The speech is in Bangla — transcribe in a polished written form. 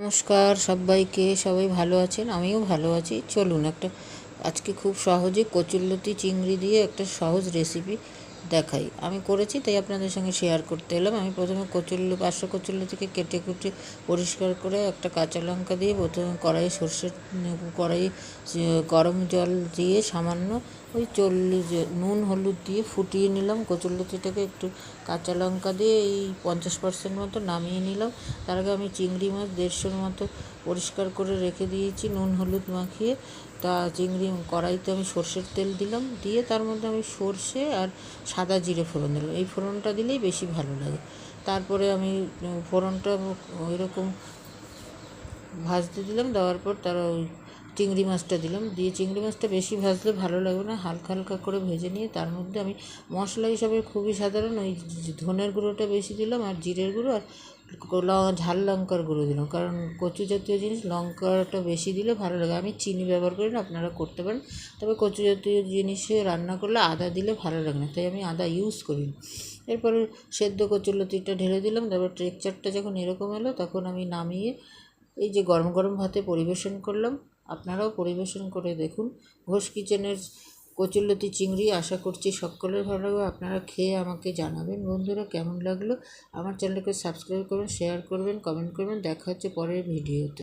নমস্কার সবাইকে, সবাই ভালো আছেন? আমিও ভালো আছি। চলুন আজকে খুব সহজে কচুরলতি চিংড়ি দিয়ে একটা সহজ রেসিপি দেখাই। আমি করেছি তাই আপনাদের সঙ্গে শেয়ার করতে এলাম। আমি প্রথমে 500 কচুরলতিকে কেটে কুটে পরিষ্কার করে একটা কাঁচা লঙ্কা দিয়ে প্রথমে কড়াই গরম জল দিয়ে সামান্য ওই 40 নুন হলুদ দিয়ে ফুটিয়ে নিলাম। কচুরলতিটাকে একটু কাঁচা লঙ্কা দিয়ে এই 50% মতো নামিয়ে নিলাম। তার আগে আমি চিংড়ি মাছ 150 মতো পরিষ্কার করে রেখে দিয়েছি নুন হলুদ মাখিয়ে। তা চিংড়ি কড়াইতে আমি সর্ষের তেল দিলাম, দিয়ে তার মধ্যে আমি সর্ষে আর সাদা জিরে ফোড়ন দিলাম। এই ফোড়নটা দিলেই বেশি ভালো লাগে। তারপরে আমি ফোড়নটা ওইরকম ভাজতে দিলাম। দেওয়ার পর ওই চিংড়ি মাছটা দিলাম, দিয়ে চিংড়ি মাছটা বেশি ভাজলে ভালো লাগবে না, হালকা হালকা করে ভেজে নিয়ে তার মধ্যে আমি মশলা হিসাবে খুবই সাধারণ ওই ধনের গুঁড়োটা বেশি দিলাম আর জিরের গুঁড়ো আর ঝাল লঙ্কার গুঁড়ো দিলাম, কারণ কচু জাতীয় জিনিস লঙ্কাটা বেশি দিলে ভালো লাগে। আমি চিনি ব্যবহার করি না, আপনারা করতে পারেন, তবে কচু জাতীয় জিনিসে রান্না করলে আদা দিলে ভালো লাগে না, তাই আমি আদা ইউজ করি না। এরপরে সেদ্ধ কচুরলতিটা ঢেলে দিলাম। তারপর টেক্সচারটা যখন এরকম এলো তখন আমি নামিয়ে এই যে গরম গরম ভাতে পরিবেশন করলাম। আপনারাও পরিবেশন করে দেখুন। ঘোষ কিচেনের কচুরলতি চিংড়ি আশা করছি সকলের ভালো লাগবে। আপনারা খেয়ে আমাকে জানাবেন বন্ধুরা কেমন লাগলো। আমার চ্যানেলকে সাবস্ক্রাইব করবেন, শেয়ার করবেন, কমেন্ট করবেন। দেখা হচ্ছে পরের ভিডিওতে।